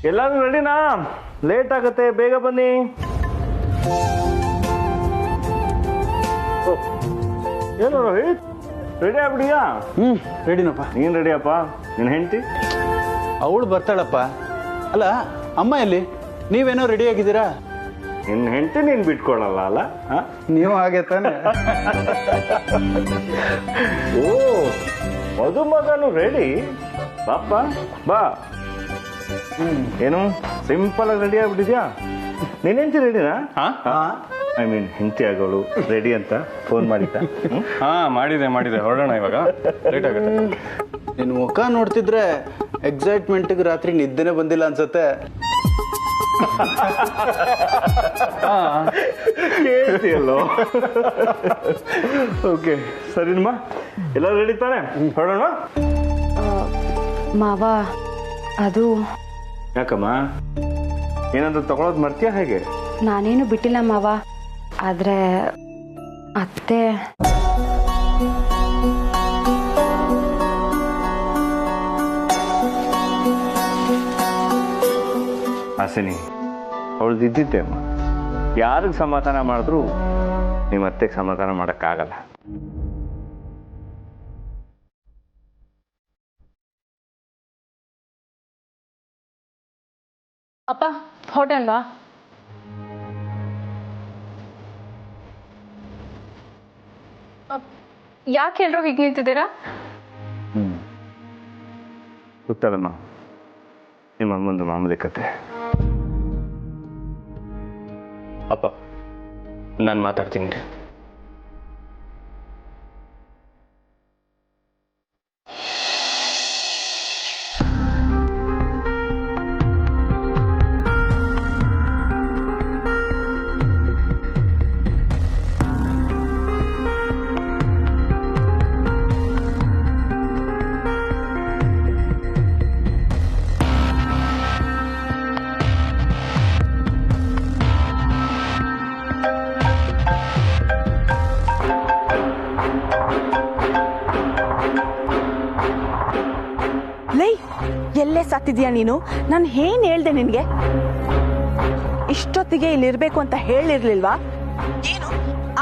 ಎಲ್ಲರೂ ರೆಡಿನಾ? ಲೇಟ್ ಆಗುತ್ತೆ, ಬೇಗ ಬನ್ನಿ. ಏನು ರೋಹಿತ್, ರೆಡಿ ಆಗ್ಬಿಡಿಯಾ? ರೆಡಿನಪ್ಪ. ನೀನ್ ರೆಡಿಯಪ್ಪ? ನಿನ್ನ ಹೆಂಡತಿ ಅವಳು ಬರ್ತಾಳಪ್ಪ. ಅಲ್ಲ ಅಮ್ಮ ಎಲ್ಲಿ? ನೀವೇನೋ ರೆಡಿ ಆಗಿದ್ದೀರಾ? ನಿನ್ನ ಹೆಂಡತಿ ನೀನ್ ಬಿಟ್ಕೊಳಲ್ಲ ಅಲ್ಲ? ನೀವು ಹಾಗೆ ತಾನೆ? ಓ, ಮದುಮಗನು ರೆಡಿ. ಬಾಪ್ಪ ಬಾ. ಏನು ಸಿಂಪಲ್ ಆಗಿ ರೆಡಿ ಆಗ್ಬಿಟ್ಟಿದ್ಯಾ? ನಿನ್ನ ಹೆಂಡತಿ ರೆಡಿನಾ? ಐ ಮೀನ್ ಹೆಂಡತಿ ಆಗೋಳು ರೆಡಿ ಅಂತ ಫೋನ್ ಮಾಡಿದ್ದ? ಮಾಡಿದೆ ಹೊರಡೋಣ ಇವಾಗ. ಲೇಟ್ ಆಗುತ್ತೆ. ನಿನ್ನ ಮುಖ ನೋಡ್ತಿದ್ರೆ ಎಕ್ಸೈಟ್ಮೆಂಟ್ಗೆ ರಾತ್ರಿ ನಿದ್ದೆನೆ ಬಂದಿಲ್ಲ ಅನ್ಸತ್ತೆ. ಕೇಳ್ತಿಯಲ್ಲೋ? ಓಕೆ ಸರಿನಮ್ಮ, ಎಲ್ಲ ರೆಡಿ ತಾನೆ? ಹೊರಡೋಣ. ಮಾವ ಅದು ಯಾಕಮ್ಮ, ಏನಾದ್ರು ತಗೊಳೋದು ಮರ್ತ್ಯಾ ಹೇಗೆ? ನಾನೇನು ಬಿಟ್ಟಿಲ್ಲ ಮಾವ, ಆದ್ರೆ ಅತ್ತೆ ಹಾಸಿನಿ ಅವಳದ್ದು ಇದ್ದಿದ್ದೆ ಅಮ್ಮ. ಯಾರಿಗೆ ಸಮಾಧಾನ ಮಾಡಿದ್ರು ನಿಮ್ಮ ಅತ್ತೆಗೆ ಸಮಾಧಾನ ಮಾಡೋಕ್ಕಾಗಲ್ಲ. ಅಪ್ಪ ಹೋಟೆಲ್ವಾ? ಯಾಕೆ ಎಲ್ರು ಹೀಗೆ ನಿಂತಿದ್ದೀರಾ? ಗೊತ್ತಲ್ಲಮ್ಮ, ನಿಮ್ಮ ಅಮ್ಮಂದು ಮಾಮೂಲಿ ಕತೆ. ಅಪ್ಪ ನಾನು ಮಾತಾಡ್ತೀನಿ. ಎಲ್ಲೇ ಸತ್ತಿದ್ಯಾ ನೀನು? ನಾನು ಏನ್ ಹೇಳ್ದೆ ನಿನ್ಗೆ? ಇಷ್ಟೊತ್ತಿಗೆ ಇಲ್ಲಿ ಇರ್ಬೇಕು ಅಂತ ಹೇಳಿರ್ಲಿಲ್ವಾ? ಏನು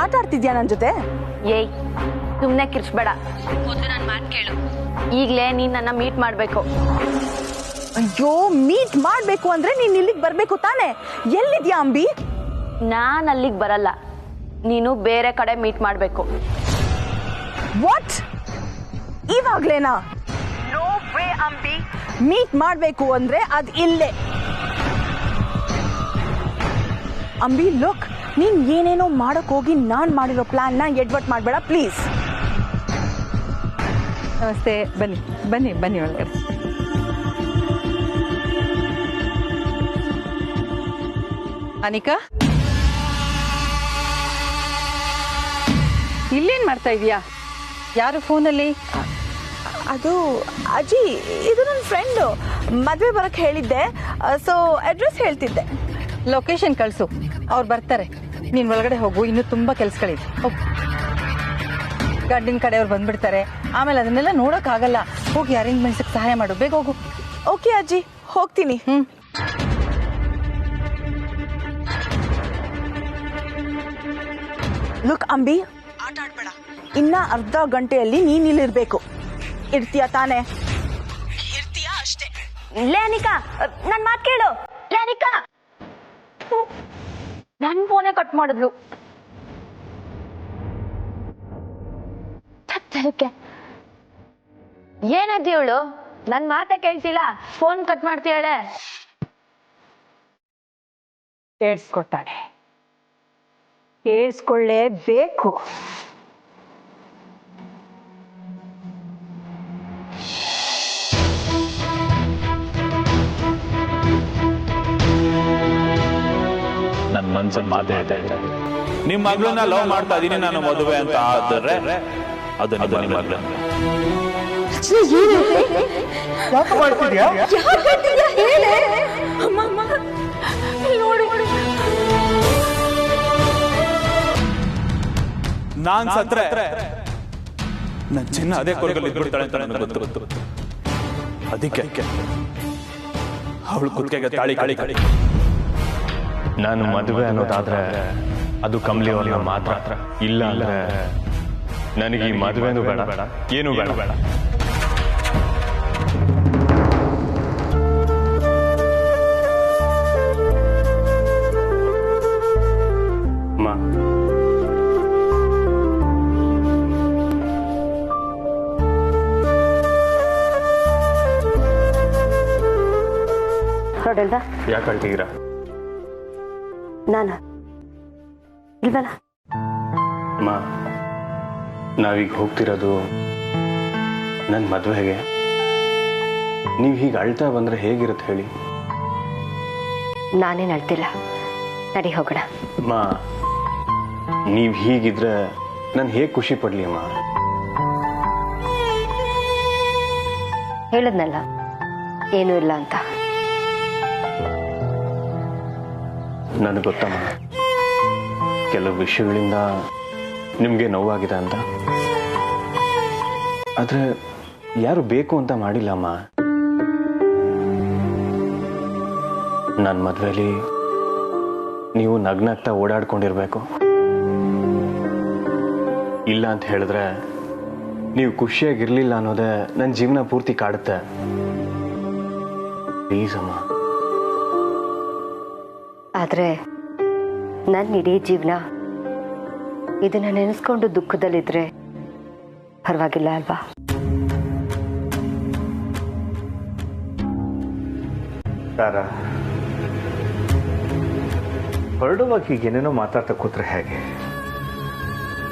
ಆಟ ಆಡ್ತಿದ್ಯಾ ನನ್ ಜೊತೆ? ಏಯ್ ಸುಮ್ನೆ ಕಿರ್ಚ್ಬೇಡ. ಮೊದ್ಲು ನನ್ನ ಮಾತು ಕೇಳು. ಈಗ್ಲೇ ನೀನ್ ನನ್ನ ಮೀಟ್ ಮಾಡ್ಬೇಕು. ಅಯ್ಯೋ, ಮೀಟ್ ಮಾಡ್ಬೇಕು ಅಂದ್ರೆ ನೀನ್ ಇಲ್ಲಿಗೆ ಬರ್ಬೇಕು ತಾನೆ? ಎಲ್ಲಿದ್ಯಾ ಅಂಬಿ? ನಾನ್ ಅಲ್ಲಿಗೆ ಬರಲ್ಲ, ನೀನು ಬೇರೆ ಕಡೆ ಮೀಟ್ ಮಾಡ್ಬೇಕು. ವಾಟ್? ಇವಾಗ್ಲೇನಾ? No way Ambi. ಮೀಟ್ ಮಾಡ್ಬೇಕು ಅಂದ್ರೆ ಅದ್ ಇಲ್ಲೇ. ಅಂಬಿ ಲುಕ್, ನೀನ್ ಏನೇನೋ ಮಾಡಕ್ ಹೋಗಿ ನಾನ್ ಮಾಡಿರೋ ಪ್ಲಾನ್ ನ ಎಡ್ವರ್ಟ್ ಮಾಡ್ಬೇಡ ಪ್ಲೀಸ್. ನಮಸ್ತೆ, ಬನ್ನಿ ಬನ್ನಿ ಬನ್ನಿ ಒಳಗಡೆ. ಅನಿಕಾ, ಇಲ್ಲೇನ್ ಮಾಡ್ತಾ ಇದೀಯಾ? ಯಾರು ಫೋನಲ್ಲಿ? ಅದು ಅಜ್ಜಿ, ಇದು ನನ್ನ ಫ್ರೆಂಡು. ಮದ್ವೆ ಬರಕ್ ಹೇಳಿದ್ದೆ, ಸೊ ಅಡ್ರೆಸ್ ಹೇಳ್ತಿದ್ದೆ. ಲೊಕೇಶನ್ ಕಳ್ಸು, ಅವ್ರು ಬರ್ತಾರೆ. ನೀನ್ ಒಳಗಡೆ ಹೋಗು, ಇನ್ನೂ ತುಂಬಾ ಕೆಲ್ಸಗಳಿದೆ. ಗಂಡಿನ ಕಡೆಯವ್ರು ಬಂದ್ಬಿಡ್ತಾರೆ, ಆಮೇಲೆ ಅದನ್ನೆಲ್ಲ ನೋಡಕ್ ಆಗಲ್ಲ. ಹೋಗಿ ಅರೇಂಜ್ಮೆಂಟ್ಸ್ ಸಹಾಯ ಮಾಡು, ಬೇಗ ಹೋಗು. ಓಕೆ ಅಜ್ಜಿ, ಹೋಗ್ತೀನಿ. ಲುಕ್ ಅಂಬಿ, ಆಟ ಆಡ್ಬೇಡ. ಇನ್ನ ಅರ್ಧ ಗಂಟೆಯಲ್ಲಿ ನೀನ್ ಇಲ್ಲಿರ್ಬೇಕು. ಇರ್ತೀಯ ತಾನೆ? ಇರ್ತೀಯಾ ಅಷ್ಟೇ. ಲೇ ಅನಿಕಾ, ನನ್ ಮಾತ್ ಕೇಳು. ಲೇ ಅನಿಕಾ, ನನ್ ಫೋನೇ ಕಟ್ ಮಾಡಿದ್ಲು. ಏನಾಯ್ತು ಇವಳು? ನನ್ ಮಾತೇ ಕೇಳ್ತಿಲ್ಲ, ಫೋನ್ ಕಟ್ ಮಾಡ್ತೀಯಾಳೆ. ಕೇಳಿಸ್ಕೊತಾಳೆ, ಕೇಳಿಸ್ಕೊಳ್ಳೇಬೇಕು. ನನ್ನ ಮನ್ಸಲ್ಲಿ ಮಾತು ಹೇಳ್ತಾ ಇದ್ದಾರೆ. ನಿಮ್ಮ ಮಗಳನ್ನ ಲವ್ ಮಾಡ್ತಾ ಇದೀನಿ ನಾನು ಮದುವೆ ಅಂತ ಆದರೆ ಅದು ನಿಮ್ಮ ಮಗಳ. ನಾನ್ ಸತ್ರೆ ನನ್ನ ಚಿನ್ನ ಅದೇ ಕೊರಗಲ್ಲಿ ಇದ್ಬಿಡ್ತಾಳೆ ಅಂತ ನನಗೆ ಗೊತ್ತು. ಅದಕ್ಕೆ ಅವಳು ಕುತ್ತಿಗೆಗೆ ತಾಳಿ ತಾಳಿ ನಾನು ಮದುವೆ ಅನ್ನೋದಾದ್ರೆ ಅದು ಕಮಲಿ ಅವ್ರನ್ನ ಮಾತ್ರ. ಇಲ್ಲ ಅಂದ್ರೆ ನನಗೆ ಈ ಮದುವೆನೂ ಬೇಡ, ಏನೂ ಬೇಡ. ಹೊರಡಲ್ವಾ? ಯಾಕೆ ಅಳ್ತೀರಾ? ನಾನ ಇಲ್ವಲ್ಲ. ಅಮ್ಮ, ನಾವೀಗ ಹೋಗ್ತಿರೋದು ನನ್ನ ಮದುವೆಗೆ. ನೀವು ಹೀಗೆ ಅಳ್ತಾ ಬಂದ್ರೆ ಹೇಗಿರುತ್ತೆ ಹೇಳಿ? ನಾನೇನು ಅಳ್ತಿಲ್ಲ, ನಡಿ ಹೋಗೋಣ. ಅಮ್ಮ, ನೀವು ಹೀಗಿದ್ರೆ ನಾನು ಹೇಗೆ ಖುಷಿ ಪಡ್ಲಿ ಅಮ್ಮ? ಹೇಳದ್ನಲ್ಲ ಏನೂ ಇಲ್ಲ ಅಂತ. ನನಗೆ ಗೊತ್ತಮ್ಮ, ಕೆಲವು ವಿಷಯಗಳಿಂದ ನಿಮಗೆ ನೋವಾಗಿದೆ ಅಂತ. ಆದರೆ ಯಾರು ಬೇಕು ಅಂತ ಮಾಡಿಲ್ಲ ಅಮ್ಮ. ನನ್ನ ಮದುವೆಯಲ್ಲಿ ನೀವು ನಗ್ನಗ್ತಾ ಓಡಾಡ್ಕೊಂಡಿರ್ಬೇಕು. ಇಲ್ಲ ಅಂತ ಹೇಳಿದ್ರೆ ನೀವು ಖುಷಿಯಾಗಿರ್ಲಿಲ್ಲ ಅನ್ನೋದೇ ನನ್ನ ಜೀವನ ಪೂರ್ತಿ ಕಾಡುತ್ತೆ. ಪ್ಲೀಸ್ ಅಮ್ಮ. ಆದ್ರೆ ನನ್ನ ಇಡೀ ಜೀವನ ಇದನ್ನ ನೆನೆಸ್ಕೊಂಡು ದುಃಖದಲ್ಲಿದ್ರೆ ಪರವಾಗಿಲ್ಲ ಅಲ್ವಾ? ತಾರಾ, ಹೊರಡುವಾಗ ಹೀಗೇನೇನೋ ಮಾತಾಡ್ತಾ ಕೂತ್ರೆ ಹೇಗೆ?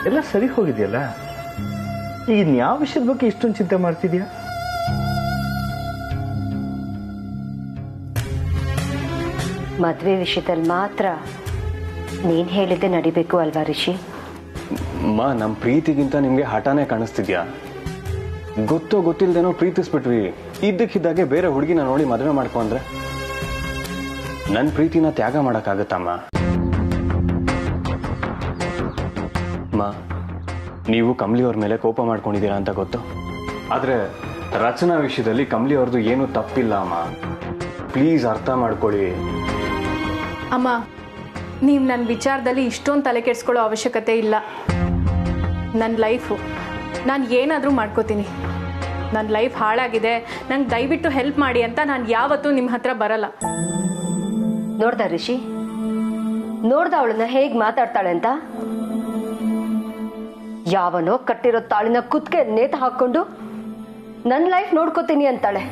ಎಲ್ಲ ಸರಿ ಹೋಗಿದೆಯಲ್ಲ. ಈಗ ಇನ್ಯಾವ ವಿಷಯದ ಬಗ್ಗೆ ಇಷ್ಟೊಂದು ಚಿಂತೆ ಮಾಡ್ತಿದ್ಯಾ? ಮದ್ವೆ ವಿಷಯದಲ್ಲಿ ಮಾತ್ರ ನೀನ್ ಹೇಳಿದ್ದೆ ನಡಿಬೇಕು ಅಲ್ವಾ ರಿಷಿ? ಅಮ್ಮ, ನಮ್ಮ ಪ್ರೀತಿಗಿಂತ ನಿಮ್ಗೆ ಹಠಾನೇ ಕಾಣಿಸ್ತಿದ್ಯಾ? ಗೊತ್ತೋ ಗೊತ್ತಿಲ್ದೇನೋ ಪ್ರೀತಿಸ್ಬಿಟ್ವಿ. ಇದ್ದಕ್ಕಿದ್ದಾಗೆ ಬೇರೆ ಹುಡುಗಿನ ನೋಡಿ ಮದುವೆ ಮಾಡ್ಕೊ ಅಂದ್ರೆ ನನ್ನ ಪ್ರೀತಿನ ತ್ಯಾಗ ಮಾಡಕ್ಕಾಗತ್ತಮ್ಮ? ಅಮ್ಮ, ನೀವು ಕಮಲಿ ಅವ್ರ ಮೇಲೆ ಕೋಪ ಮಾಡ್ಕೊಂಡಿದ್ದೀರಾ ಅಂತ ಗೊತ್ತು. ಆದ್ರೆ ರಚನಾ ವಿಷಯದಲ್ಲಿ ಕಮಲಿ ಅವ್ರದ್ದು ಏನೂ ತಪ್ಪಿಲ್ಲ ಅಮ್ಮ. ಪ್ಲೀಸ್ ಅರ್ಥ ಮಾಡ್ಕೊಳ್ಳಿ. ಅಮ್ಮ, ನೀವು ನನ್ನ ವಿಚಾರದಲ್ಲಿ ಇಷ್ಟೊಂದು ತಲೆ ಕೆಡಿಸ್ಕೊಳ್ಳೋ ಅವಶ್ಯಕತೆ ಇಲ್ಲ. ನನ್ನ ಲೈಫು ನಾನು ಏನಾದರೂ ಮಾಡ್ಕೋತೀನಿ. ನನ್ನ ಲೈಫ್ ಹಾಳಾಗಿದೆ, ನಂಗೆ ದಯವಿಟ್ಟು ಹೆಲ್ಪ್ ಮಾಡಿ ಅಂತ ನಾನು ಯಾವತ್ತೂ ನಿಮ್ಮ ಹತ್ರ ಬರಲ್ಲ. ನೋಡ್ದ ರಿಷಿ, ನೋಡ್ದ ಅವಳನ್ನ ಹೇಗ್ ಮಾತಾಡ್ತಾಳೆ ಅಂತ? ಯಾವನೋ ಕಟ್ಟಿರೋ ತಾಳಿನ ಕುತ್ತಿಗೆ ನೇತು ಹಾಕೊಂಡು ನನ್ನ ಲೈಫ್ ನೋಡ್ಕೋತೀನಿ ಅಂತಾಳೆ.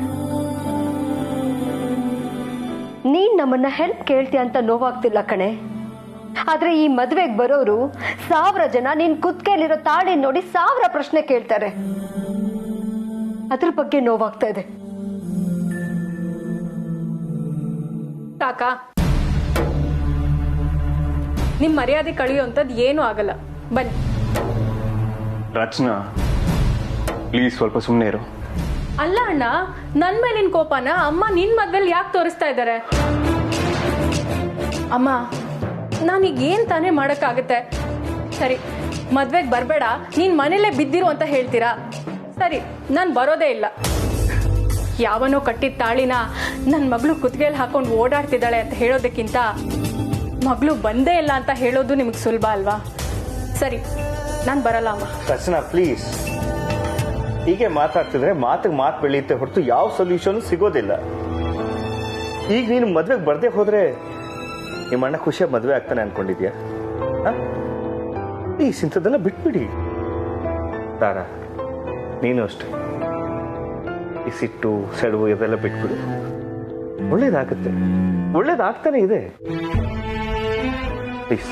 ನೀನ್ ನಮ್ಮನ್ನ ಹೆಲ್ಪ್ ಕೇಳ್ತೀಯ ಅಂತ ನೋವಾಗ್ತಿಲ್ಲ ಕಣೆ. ಆದ್ರೆ ಈ ಮದ್ವೆಗೆ ಬರೋರು 1000 ಜನ ನಿನ್ ಕುತ್ತಿಗೆಲಿರೋ ತಾಳಿ ನೋಡಿ 1000 ಪ್ರಶ್ನೆ ಕೇಳ್ತಾರೆ. ಅದ್ರ ಬಗ್ಗೆ ನೋವಾಗ್ತಾ ಇದೆ. ಕಾಕ, ನಿಮ್ ಮರ್ಯಾದೆ ಕಳೆಯುವಂಥದ್ದು ಏನೂ ಆಗಲ್ಲ. ಬನ್ನಿ. ರಚನಾ, ಪ್ಲೀಸ್ ಸ್ವಲ್ಪ ಸುಮ್ಮನೆ ಇರು. ಅಲ್ಲ ಅಣ್ಣ, ನನ್ ಮೇಲಿನ ಕೋಪನ ಅಮ್ಮ ನಿನ್ ಮದ್ವೆಲಿ ಯಾಕೆ ತೋರಿಸ್ತಾ ಇದ್ದಾರೆ? ಅಮ್ಮ, ನಾನೀಗ ಏನ್ ತಾನೇ ಮಾಡಕ್ಕಾಗತ್ತೆ? ಸರಿ, ಮದ್ವೆಗೆ ಬರ್ಬೇಡ, ನೀನ್ ಮನೇಲೆ ಬಿದ್ದಿರು ಅಂತ ಹೇಳ್ತೀರಾ? ಸರಿ, ನಾನು ಬರೋದೇ ಇಲ್ಲ. ಯಾವನೋ ಕಟ್ಟಿದ ತಾಳಿನ ನನ್ನ ಮಗಳು ಕುತ್ತಿಗೆಯಲ್ಲಿ ಹಾಕೊಂಡು ಓಡಾಡ್ತಿದ್ದಾಳೆ ಅಂತ ಹೇಳೋದಕ್ಕಿಂತ ಮಗಳು ಬಂದೇ ಇಲ್ಲ ಅಂತ ಹೇಳೋದು ನಿಮಗೆ ಸುಲಭ ಅಲ್ವಾ? ಸರಿ, ನಾನು ಬರಲ್ಲ ಅಮ್ಮ. ರಚನಾ, ಪ್ಲೀಸ್. ಹೀಗೆ ಮಾತಾಡ್ತಿದ್ರೆ ಮಾತಿಗೆ ಮಾತು ಬೆಳೆಯುತ್ತೆ ಹೊರತು ಯಾವ ಸೊಲ್ಯೂಷನ್ ಸಿಗೋದಿಲ್ಲ. ಈಗ ನೀನು ಮದ್ವೆಗೆ ಬರ್ದೇ ಹೋದ್ರೆ ನಿಮ್ಮ ಅಣ್ಣ ಖುಷಿಯಾಗಿ ಮದುವೆ ಆಗ್ತಾನೆ ಅನ್ಕೊಂಡಿದ್ಯಾ? ಈ ಸಿಂಥದೆಲ್ಲ ಬಿಟ್ಬಿಡಿ. ತಾರಾ, ನೀನು ಅಷ್ಟೆ. ಈ ಸಿಟ್ಟು ಸೆಡವು ಇದೆಲ್ಲ ಬಿಟ್ಬಿಡು. ಒಳ್ಳೇದಾಗುತ್ತೆ, ಒಳ್ಳೇದಾಗ್ತಾನೆ ಇದೆ. ಪ್ಲೀಸ್,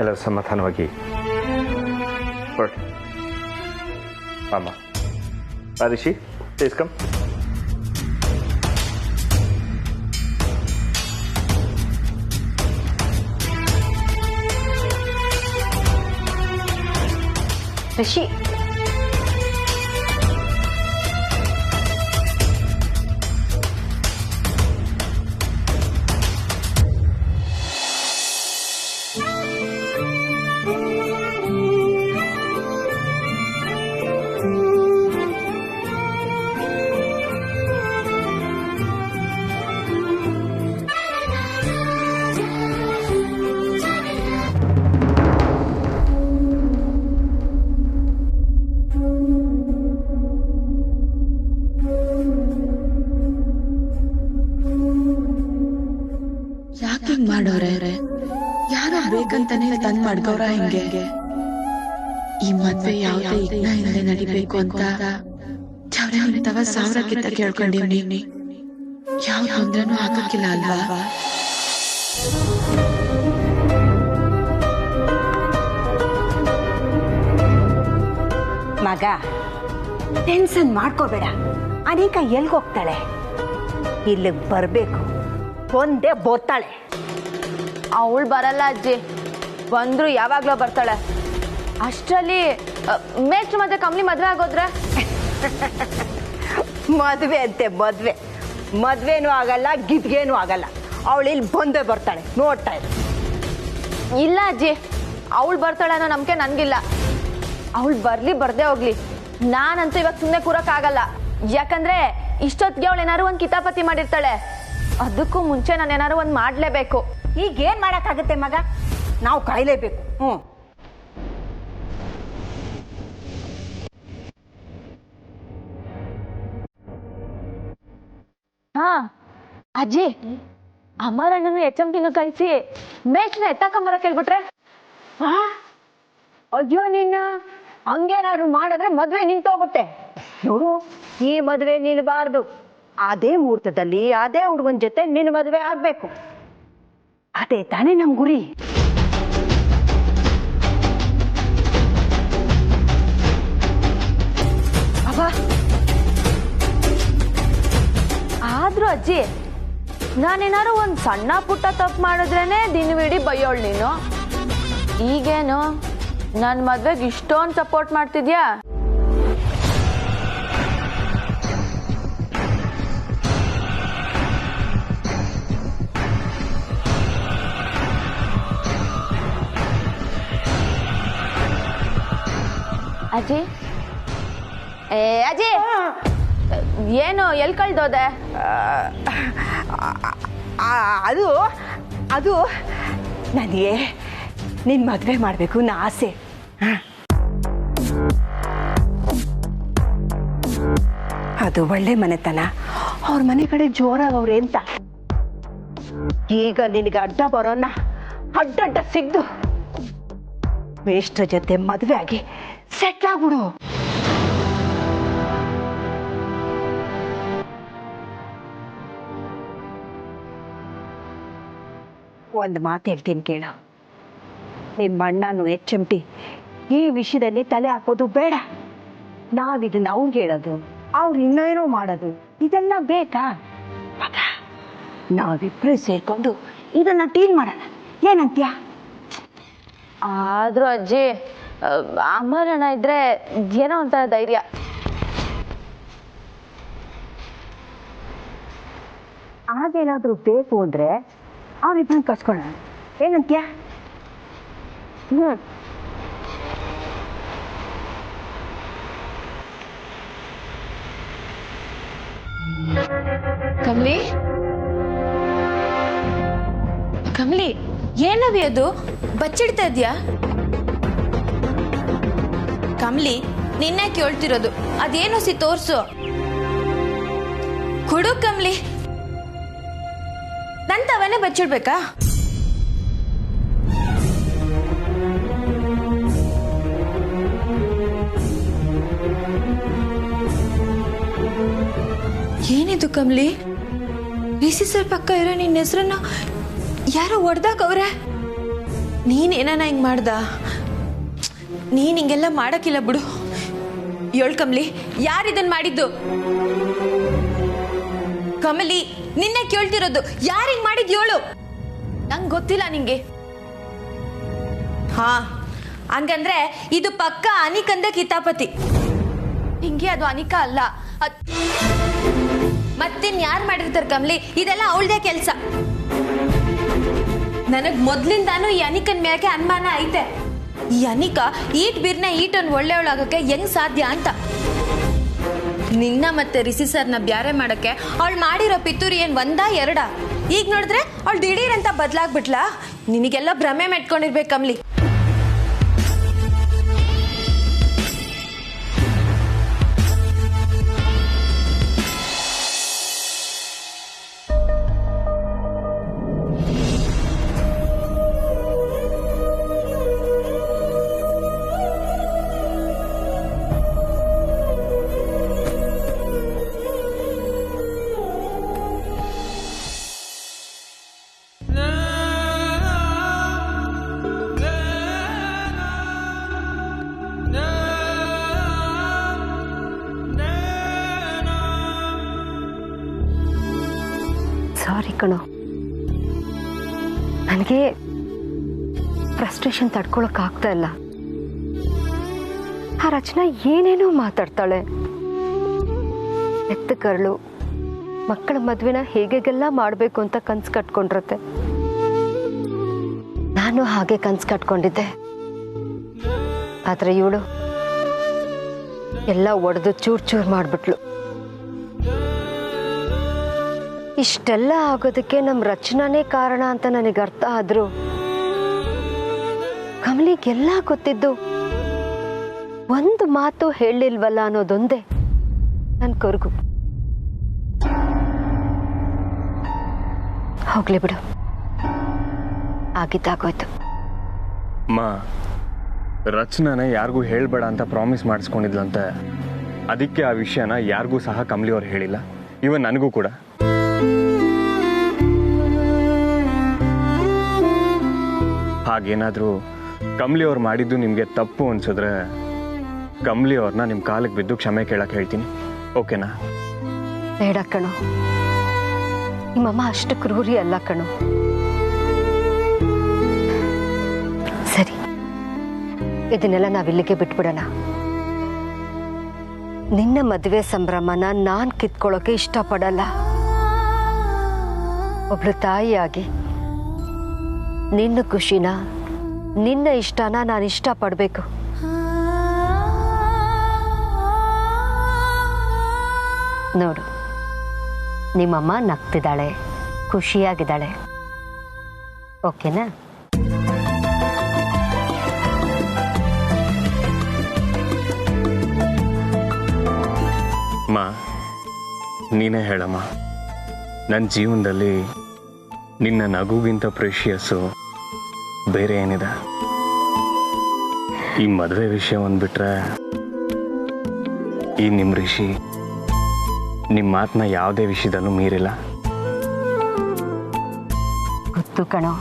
ಎಲ್ಲರೂ ಸಮಾಧಾನವಾಗಿ ಹೊರಟು. ಮಾಮ, ರಿಷಿ, ಪ್ಲೀಸ್ ಕಮ್. ರಿಷಿ, ಅಂತಾನೆ ತಂದ್ ಮಾಡ್ಗವ್ರ ಹಿಂಗೆ ಈ ಮದ್ವೆ ಯಾವ್ದೇ ಯಜ್ಞ ಇಲ್ಲದೆ ನಡಿಬೇಕು ಅಂತ ಚೌರ ನಿಂತವ 1000 ಕಿತ್ತ ಕೇಳ್ಕೊಂಡಿವ್ನಿ. ಯಾವ ತೊಂದ್ರೆನೂ ಆಗಕ್ಕಿಲ್ಲ ಅಲ್ವಾ? ಮಗ ಟೆನ್ಷನ್ ಮಾಡ್ಕೋಬೇಡ. ಅನೇಕ ಎಲ್ಗೋಗ್ತಾಳೆ, ಇಲ್ಲಿಗೆ ಬರ್ಬೇಕು, ಒಂದೇ ಬೋತಾಳೆ. ಅವಳು ಬರಲ್ಲ ಅಜ್ಜಿ, ಬಂದ್ರು ಯಾವಾಗ್ಲೂ ಬರ್ತಾಳೆ. ಅಷ್ಟರಲ್ಲಿ ಮೇಷ್ಟ್ರ ಮತ್ತೆ ಕಮ್ಲಿ ಮದ್ವೆ ಆಗೋದ್ರೆ ಮದ್ವೆ ಅಂತೆ ಮದ್ವೆನೂ ಆಗಲ್ಲ, ಗಿದ್ಗೇನೂ ಆಗಲ್ಲ. ಅವಳು ಇಲ್ಲಿ ಬಂದೇ ಬರ್ತಾಳೆ, ನೋಡ್ತಾ ಇರು. ಇಲ್ಲ ಅಜ್ಜಿ, ಅವಳು ಬರ್ತಾಳೆ ಅನ್ನೋ ನಂಬಿಕೆ ನನ್ಗಿಲ್ಲ. ಅವಳು ಬರ್ಲಿ ಬರ್ದೇ ಹೋಗ್ಲಿ, ನಾನಂತೂ ಇವಾಗ ಸುಮ್ಮನೆ ಕೂರಕ್ಕಾಗಲ್ಲ. ಯಾಕಂದ್ರೆ ಇಷ್ಟೊತ್ತಿಗೆ ಅವಳು ಏನಾರು ಒಂದು ಕಿತಾಪತಿ ಮಾಡಿರ್ತಾಳೆ. ಅದಕ್ಕೂ ಮುಂಚೆ ನಾನು ಏನಾರು ಒಂದು ಮಾಡ್ಲೇಬೇಕು. ಈಗ ಏನ್ ಮಾಡಕ್ಕಾಗತ್ತೆ ಮಗ, ನಾವು ಕಾಯ್ಲೇಬೇಕು. ಹಾ ಅಜ್ಜಿ, ಅಮರಣ್ಣನು HMTನ ಕಳಿಸಿ ಮೇಷ್ಟ್ರನ್ನ ಎತ್ತಾಕೊಂಬರ ಕೇಳ್ಬಿಟ್ರೆ? ಅಯ್ಯೋ ನಿನ್ನ, ಹಂಗೇನಾದ್ರು ಮಾಡಿದ್ರೆ ಮದ್ವೆ ನಿಂತೋಗುತ್ತೆ ನೋಡು. ಈ ಮದ್ವೆ ನಿಲ್ಬಾರ್ದು. ಅದೇ ಮುಹೂರ್ತದಲ್ಲಿ ಅದೇ ಹುಡುಗನ ಜೊತೆ ನಿನ್ನ ಮದ್ವೆ ಆಗ್ಬೇಕು. ಅದೇ ತಾನೇ ನಮ್ ಗುರಿ. ಅಬ್ಬಾ, ಆದ್ರೂ ಅಜ್ಜಿ, ನಾನೇನಾರು ಒಂದ್ ಸಣ್ಣ ಪುಟ್ಟ ತಪ್ಪು ಮಾಡಿದ್ರೇನೆ ದಿನವಿಡೀ ಬೈಯೋಳು ನೀನು. ಈಗೇನು ನನ್ನ ಮದ್ವೆಗೆ ಇಷ್ಟೊಂದು ಸಪೋರ್ಟ್ ಮಾಡ್ತಿದ್ಯಾ? ಅಜ್ಜಿ, ಅಜ್ಜಿ, ಏನು ಎಲ್ಲಿ ಕಳ್ದೋದೆ? ಅದು ಅದು ನನಗೆ ನಿನ್ ಮದ್ವೆ ಮಾಡ್ಬೇಕು ನಾ ಆಸೆ. ಅದು ಒಳ್ಳೆ ಮನೆತನ, ಅವ್ರ ಮನೆ ಕಡೆ ಜೋರಾಗವ್ರೆ ಅಂತ. ಈಗ ನಿನಗೆ ಅಡ್ಡ ಬರೋನ್ನ ಅಡ್ಡಡ್ಡ ಸಿಗ್ದು ಮೇಷ್ಟ್ರ ಜೊತೆ ಮದ್ವೆ ಆಗಿ ಸೆಟ್ ಆಗ್ಬಿಡು. ಒಂದು ಮಾತು ಹೇಳ್ತೀನಿ ಕೇಳು, ನಿಮ್ಮ ಅಣ್ಣನು HMT ಈ ವಿಷಯದಲ್ಲಿ ತಲೆ ಹಾಕೋದು ಬೇಡ. ನಾವಿದನ್ನ ಅವ್ರಿಗೆ ಹೇಳೋದು, ಅವ್ರು ಇನ್ನೇನೋ ಮಾಡೋದು, ಇದೆಲ್ಲ ಬೇಕಾ? ನಾವಿಬ್ರು ಸೇರ್ಕೊಂಡು ಇದನ್ನ ಡೀಲ್ ಮಾಡೋಣ, ಏನಂತ್ಯ? ಆದ್ರೂ ಅಜ್ಜಿ, ಅಮರಣ್ಣ ಇದ್ರೆ ಏನೋ ಒಂಥರ ಧೈರ್ಯ. ಹಾಗೇನಾದ್ರೂ ಬೇಕು ಅಂದ್ರೆ ಅವ್ರಿಬ್ಬರನ್ನ ಕರ್ಸ್ಕೊಳ್ಳೋಣ, ಏನಂತ್ಯ? ಕಮ್ಲಿ, ಕಮ್ಲಿ, ಏನವಿ ಅದು ಬಚ್ಚಿಡ್ತಾ ಇದ್ಯಾ? ಕಮ್ಲಿ, ನಿನ್ನೆ ಕೇಳ್ತಿರೋದು, ಅದೇನು ತೋರ್ಸು. ಕೊಡು ಕಮ್ಲಿ, ನನ್ ತವನೇ ಬಚ್ಚಿಡ್ಬೇಕಾ? ಏನಿದು ಕಮ್ಲಿ? ರಿಸಿ ಸರ್ ಪಕ್ಕ ಇರೋ ನಿನ್ನ ಹೆಸರನ್ನ ಯಾರೋ ಹೊಡೆದಾಕವ್ರೆ. ನೀನೇನ ಹಿಂಗ್ ಮಾಡ್ದ? ನೀನ್ ಹಿಂಗೆಲ್ಲ ಮಾಡಕ್ಕಿಲ್ಲ ಬಿಡು. ಏಳ್ ಕಮ್ಲಿ, ಯಾರಿದನ್ ಮಾಡಿದ್ದು? ಕಮಲಿ, ನಿನ್ನೆ ಕೇಳ್ತಿರೋದು, ಯಾರು ಹಿಂಗ್ ಮಾಡಿದ್ ಹೇಳು. ನಂಗೆ ಗೊತ್ತಿಲ್ಲ ನಿಂಗೆ. ಹಾ, ಹಂಗಂದ್ರೆ ಇದು ಪಕ್ಕ ಅನಿಕಂದ ಕಿತಾಪತಿ. ಹಿಂಗೆ ಅದು ಅನಿಕಾ ಅಲ್ಲ. ಮತ್ತಿನ್ ಯಾರು ಮಾಡಿರ್ತಾರೆ ಕಮ್ಲಿ? ಇದೆಲ್ಲ ಅವಳದೇ ಕೆಲ್ಸ. ನನಗ್ ಮೊದ್ಲಿಂದಾನು ಈ ಅನಿಕನ್ ಮ್ಯಾಕೆ ಅನುಮಾನ ಐತೆ. ಈ ಅನಿಕಾ ಈಟ್ ಬಿರ್ನ ಈಟನ್ ಒಳ್ಳೆಯವಳಾಗಕ್ಕೆ ಹೆಂಗ್ ಸಾಧ್ಯ ಅಂತ. ನಿನ್ನ ಮತ್ತೆ ರಿಸಿ ಸರ್ನ ಬ್ಯಾರೆ ಮಾಡಕ್ಕೆ ಅವಳು ಮಾಡಿರೋ ಪಿತೂರಿ ಏನ್ ಒಂದಾ ಎರಡ? ಈಗ ನೋಡಿದ್ರೆ ಅವಳು ದಿಢೀರ್ ಅಂತ ಬದ್ಲಾಗ್ಬಿಟ್ಲಾ? ನಿನಗೆಲ್ಲ ಭ್ರಮೆ ಮೆಟ್ಕೊಂಡಿರ್ಬೇಕು ಕಮ್ಲಿ. ಕಣೋ. ನನಗೆ ಫ್ರಸ್ಟ್ರೇಷನ್ ತಡ್ಕೊಳಕ್ ಆಗ್ತಾ ಇಲ್ಲ. ಆ ರಚನಾ ಏನೇನೋ ಮಾತಾಡ್ತಾಳೆ. ಎತ್ತ ಕರಳು ಮಕ್ಕಳ ಮದ್ವೆನ ಹೇಗೆಲ್ಲ ಮಾಡ್ಬೇಕು ಅಂತ ಕನ್ಸು ಕಟ್ಕೊಂಡಿರತ್ತೆ. ನಾನು ಹಾಗೆ ಕನ್ಸು ಕಟ್ಕೊಂಡಿದ್ದೆ. ಆದ್ರೆ ಇವಳು ಎಲ್ಲ ಒಡೆದು ಚೂರ್ ಚೂರ್ ಮಾಡ್ಬಿಟ್ಲು. ಇಷ್ಟೆಲ್ಲ ಆಗೋದಕ್ಕೆ ನಮ್ಮ ರಚನಾನೇ ಕಾರಣ ಅಂತ ನನಗೆ ಅರ್ಥ ಆದ್ರು ಕಮಲಿಗೆಲ್ಲ ಗೊತ್ತಿದ್ದು ಒಂದು ಮಾತು ಹೇಳಿಲ್ವಲ್ಲ ಅನ್ನೋದೊಂದೇ ನನ್ ಕೊರಗು. ಹೋಗ್ಲಿ ಬಿಡು, ಆಗಿದ್ದಾಗೋಯ್ತು. ಮಾ, ರಚನಾನ ಯಾರಿಗೂ ಹೇಳ್ಬೇಡ ಅಂತ ಪ್ರಾಮಿಸ್ ಮಾಡಿಸ್ಕೊಂಡಿದ್ಲಂತೆ. ಅದಕ್ಕೆ ಆ ವಿಷಯನ ಯಾರಿಗೂ ಸಹ ಕಮಲಿ ಅವ್ರು ಹೇಳಿಲ್ಲ, ಇವನ್ ನನಗೂ ಕೂಡ. ಹಾಗೇನಾದ್ರೂ ಕಮಲಿ ಅವ್ರು ಮಾಡಿದ್ದು ನಿಮ್ಗೆ ತಪ್ಪು ಅನ್ಸಿದ್ರೆ ಕಮಲಿ ಅವ್ರನ್ನ ನಿಮ್ ಕಾಲಿಗೆ ಬಿದ್ದು ಕ್ಷಮೆ ಕೇಳಕ್ ಹೇಳ್ತೀನಿ, ಓಕೆನಾ? ಬೇಡ ಕಣೋ, ನಿಮ್ಮಮ್ಮ ಅಷ್ಟು ಕ್ರೂರಿ ಅಲ್ಲ ಕಣೋ. ಸರಿ, ಇದನ್ನೆಲ್ಲ ನಾವಿಲ್ಲಿಗೆ ಬಿಟ್ಬಿಡೋಣ. ನಿನ್ನ ಮದುವೆ ಸಂಭ್ರಮನ ನಾನ್ ಕಿತ್ಕೊಳ್ಳೋಕೆ ಇಷ್ಟಪಡಲ್ಲ. ಒಬ್ಳು ತಾಯಿಯಾಗಿ ನಿನ್ನ ಖುಷಿನ, ನಿನ್ನ ಇಷ್ಟನ ನಾನು ಇಷ್ಟಪಡ್ಬೇಕು. ನೋಡು, ನಿಮ್ಮಮ್ಮ ನಗ್ತಿದ್ದಾಳೆ, ಖುಷಿಯಾಗಿದ್ದಾಳೆ, ಓಕೆನಾ? ಮಾ, ನೀನೇ ಹೇಳಮ್ಮ, ನನ್ನ ಜೀವನದಲ್ಲಿ ನಿನ್ನ ನಗುಗಿಂತ ಪ್ರೇಷಿಯಸ್ಸು ಬೇರೆ ಏನಿದೆ? ಈ ಮದುವೆ ವಿಷಯ ಒಂದ್ಬಿಟ್ರೆ ಈ ನಿಮ್ಮ ಋಷಿ ನಿಮ್ಮ ಮಾತನ್ನ ಯಾವುದೇ ವಿಷಯದಲ್ಲೂ ಮೀರಿಲ್ಲ. ಗೊತ್ತು ಕಣೋ,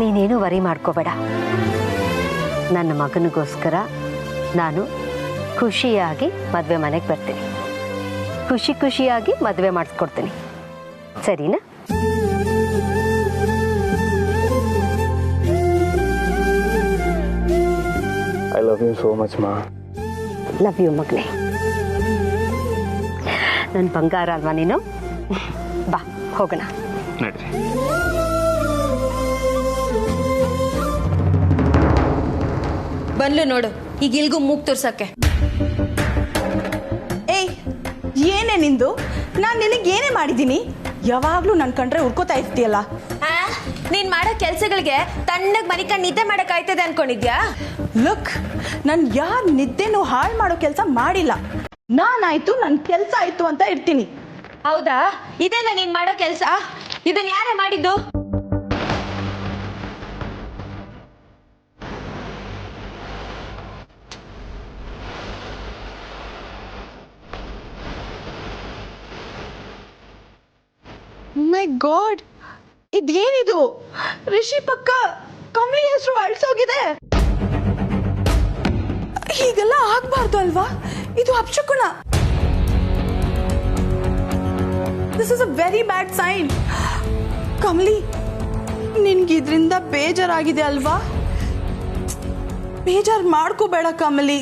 ನೀನೇನು ವರಿ ಮಾಡ್ಕೋಬೇಡ. ನನ್ನ ಮಗನಿಗೋಸ್ಕರ ನಾನು ಖುಷಿಯಾಗಿ ಮದುವೆ ಮನೆಗೆ ಬರ್ತೀನಿ, ಖುಷಿಯಾಗಿ ಮದುವೆ ಮಾಡಿಸ್ಕೊಡ್ತೀನಿ, ಸರಿನಾ? I love you so much ಮಾ. ಲವ್ ಯು ಮಗನೇ, ನನ್ನ ಬಂಗಾರ ಅಲ್ವಾ ನೀನು. ಬಾ ಹೋಗೋಣ. ನಡ್ರಿ. ಬಂದ್ಲು ನೋಡು, ಈಗ ಇಲ್ಗೂ ಮೂಗ್ ತೋರ್ಸಕ್ಕೆ. ಏಯ್, ಏನೇ ನಿಂದು? ನಾನು ನಿನಗೆ ಏನೇ ಮಾಡಿದ್ದೀನಿ? ಯಾವಾಗ್ಲೂ ನನ್ ಕಂಡ್ರೆ ಹುಡ್ಕೋತಾ ಇರ್ತೀಯಲ್ಲ. ನೀನ್ ಮಾಡೋ ಕೆಲ್ಸಗಳಿಗೆ ತಣ್ಣಗ್ ಮನಿಕಂಡ್ ನಿದ್ದೆ ಮಾಡಕ್ ಆಯ್ತದೆ ಅನ್ಕೊಂಡಿದ್ಯಾ? ಲುಕ್, ನನ್ ಯಾರ್ ನಿದ್ದೆನೂ ಹಾಳು ಮಾಡೋ ಕೆಲಸ ಮಾಡಿಲ್ಲ. ನಾನಾಯ್ತು, ನನ್ ಕೆಲ್ಸ ಆಯ್ತು ಅಂತ ಇರ್ತೀನಿ. ಹೌದಾ? ಇದೆಲ್ಲ ನೀನ್ ಮಾಡೋ ಕೆಲ್ಸ? ಇದನ್ ಯಾರೇ ಮಾಡಿದ್ದು? ಮೈ ಗಾಡ್, ಇದೇನಿದು? ರಿಷಿ ಪಕ್ಕ ಕಮಲಿ ಹೆಸರು ಅಳ್ಸೋಗಿದೆ. ಹೀಗೆಲ್ಲ ಆಗ್ಬಾರ್ದು ಅಲ್ವಾ? ಇದು ಅಪಶಕುನ. This is a very bad sign. Kamali, ನಿನ್ಗೆ ಇದರಿಂದ ಬೇಜಾರಾಗಿದೆ ಅಲ್ವಾ? ಬೇಜಾರು ಮಾಡ್ಕೋಬೇಡ ಕಮಲಿ.